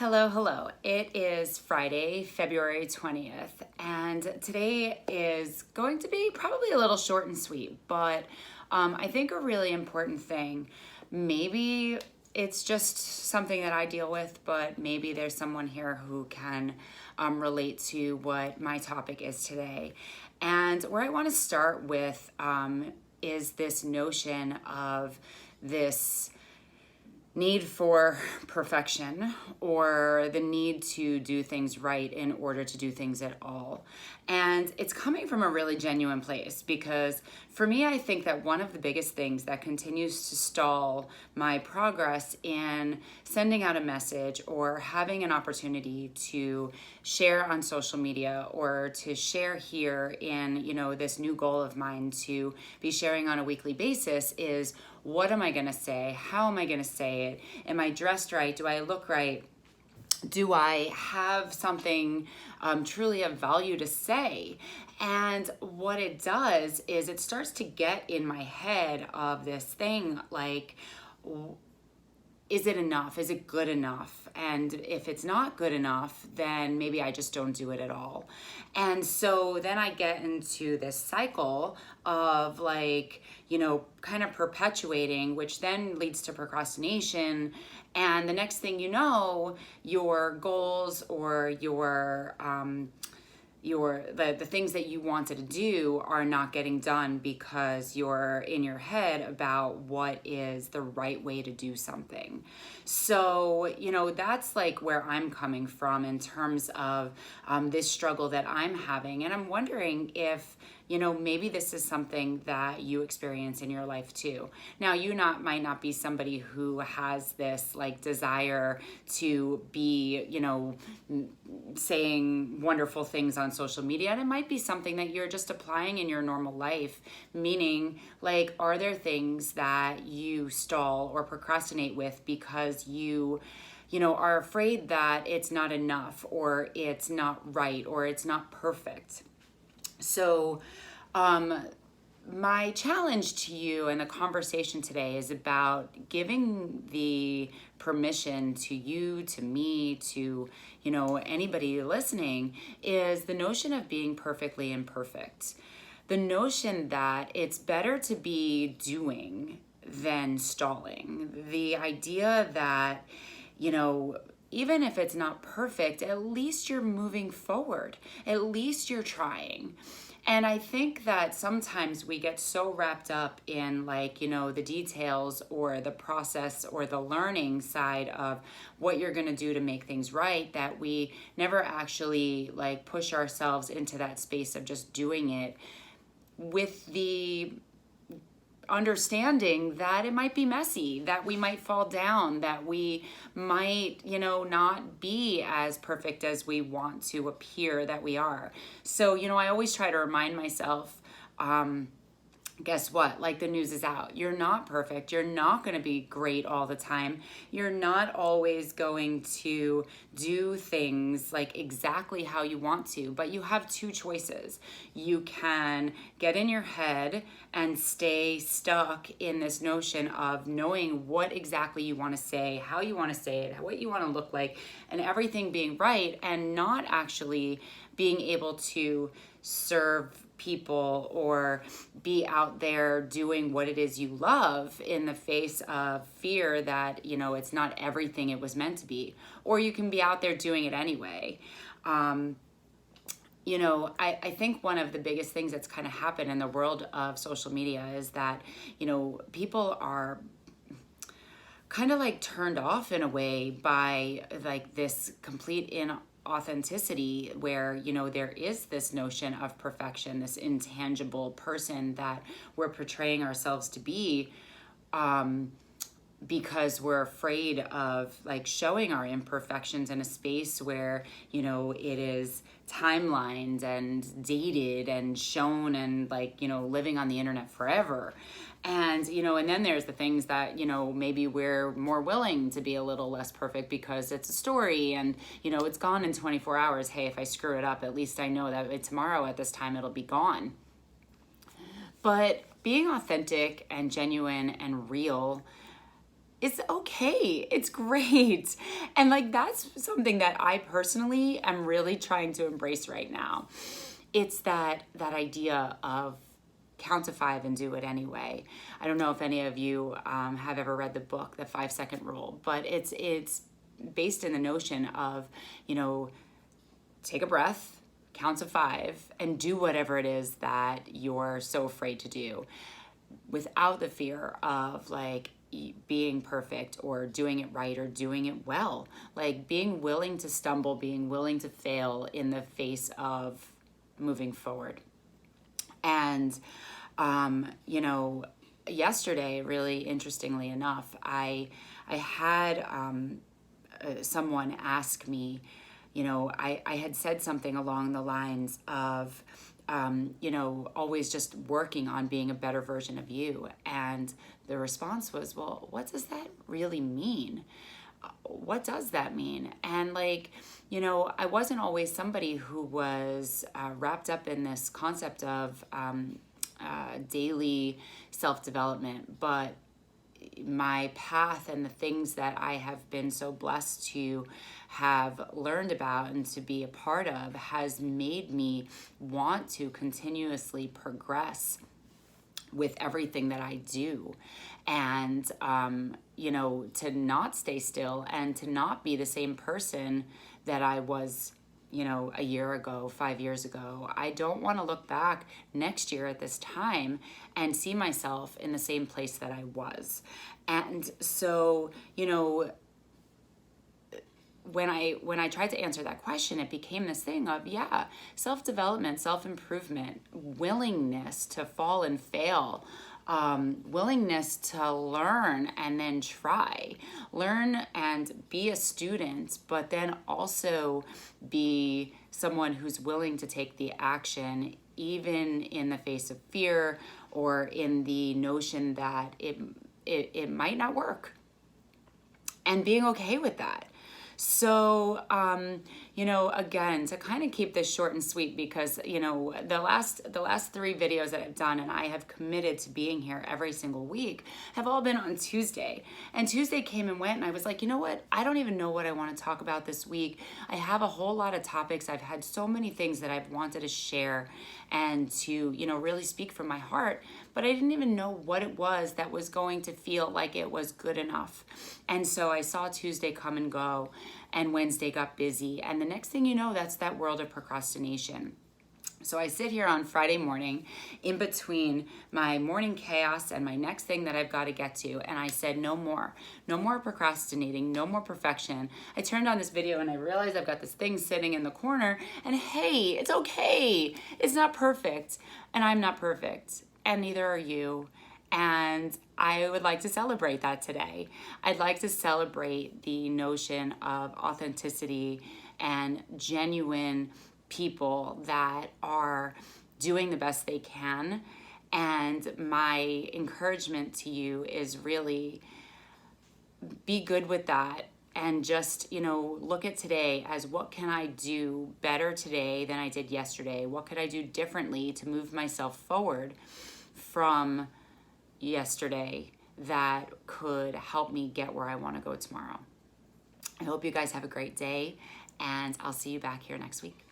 Hello. It is Friday, February 20th, and today is going to be probably a little short and sweet, but I think a really important thing. Maybe it's just something that I deal with, but maybe there's someone here who can relate to what my topic is today. And where I want to start with is this notion of this need for perfection or the need to do things right in order to do things at all. And it's coming from a really genuine place because for me, I think that one of the biggest things that continues to stall my progress in sending out a message or having an opportunity to share on social media or to share here in, this new goal of mine to be sharing on a weekly basis is, what am I going to say? How am I going to say it? Am I dressed right? Do I look right? Do I have something truly of value to say? And what it does is it starts to get in my head of this thing like, is it enough? Is it good enough? And if it's not good enough, then maybe I just don't do it at all. And so then I get into this cycle of kind of perpetuating, which then leads to procrastination. And the next thing you know, your goals or the things that you wanted to do are not getting done because you're in your head about what is the right way to do something. So, that's like where I'm coming from in terms of this struggle that I'm having. And I'm wondering if, maybe this is something that you experience in your life too. Now, might not be somebody who has this desire to be, saying wonderful things on social media. And it might be something that you're just applying in your normal life, meaning are there things that you stall or procrastinate with because you are afraid that it's not enough or it's not right or it's not perfect. So, my challenge to you and the conversation today is about giving the permission to you, to me, to, anybody listening, is the notion of being perfectly imperfect. The notion that it's better to be doing than stalling. The idea that, even if it's not perfect, at least you're moving forward. At least you're trying. And I think that sometimes we get so wrapped up in the details or the process or the learning side of what you're going to do to make things right that we never actually push ourselves into that space of just doing it with the understanding that it might be messy, that we might fall down, that we might, not be as perfect as we want to appear that we are. So, I always try to remind myself, guess what? The news is out. You're not perfect. You're not going to be great all the time. You're not always going to do things exactly how you want to, but you have two choices. You can get in your head and stay stuck in this notion of knowing what exactly you want to say, how you want to say it, what you want to look like, and everything being right, and not actually being able to serve people or be out there doing what it is you love in the face of fear that, it's not everything it was meant to be. Or you can be out there doing it anyway. I think one of the biggest things that's kind of happened in the world of social media is that, people are kind of turned off in a way by this complete authenticity where there is this notion of perfection, this intangible person that we're portraying ourselves to be, because we're afraid of showing our imperfections in a space where it is timelined and dated and shown and living on the internet forever. And, and then there's the things that, maybe we're more willing to be a little less perfect because it's a story and, it's gone in 24 hours. Hey, if I screw it up, at least I know that tomorrow at this time it'll be gone. But being authentic and genuine and real it's okay. It's great. And like that's something that I personally am really trying to embrace right now. It's that idea of count to 5 and do it anyway. I don't know if any of you have ever read the book, The 5-Second Rule, but it's based in the notion of, you know, take a breath, count to 5, and do whatever it is that you're so afraid to do without the fear of like being perfect or doing it right or doing it well. Like being willing to stumble, being willing to fail in the face of moving forward. And, you know, yesterday, really interestingly enough, I had someone ask me, you know, I had said something along the lines of, you know, always just working on being a better version of you. And the response was, well, what does that really mean? What does that mean? And like, you know, I wasn't always somebody who was wrapped up in this concept of daily self-development, but my path and the things that I have been so blessed to have learned about and to be a part of has made me want to continuously progress with everything that I do. And, you know, to not stay still and to not be the same person that I was, you know, a year ago, 5 years ago. I don't want to look back next year at this time and see myself in the same place that I was. And so, you know, when I tried to answer that question, it became this thing of, yeah, self-development, self-improvement, willingness to fall and fail, willingness to learn and then try, learn and be a student, but then also be someone who's willing to take the action, even in the face of fear or in the notion that it might not work, and being okay with that. So, you know, again, to kind of keep this short and sweet, because, you know, the last 3 videos that I've done, and I have committed to being here every single week, have all been on Tuesday. And Tuesday came and went, and I was like, you know what? I don't even know what I want to talk about this week. I have a whole lot of topics. I've had so many things that I've wanted to share and to, you know, really speak from my heart, but I didn't even know what it was that was going to feel like it was good enough. And so I saw Tuesday come and go, and Wednesday got busy. And the next thing you know, that's that world of procrastination. So I sit here on Friday morning in between my morning chaos and my next thing that I've got to get to. And I said, no more procrastinating, no more perfection. I turned on this video and I realized I've got this thing sitting in the corner, and hey, it's okay. It's not perfect, and I'm not perfect, and neither are you. And I would like to celebrate that today. I'd like to celebrate the notion of authenticity and genuine people that are doing the best they can. And my encouragement to you is really be good with that, and just, you know, look at today as, what can I do better today than I did yesterday? What could I do differently to move myself forward from yesterday that could help me get where I want to go tomorrow? I hope you guys have a great day, and I'll see you back here next week.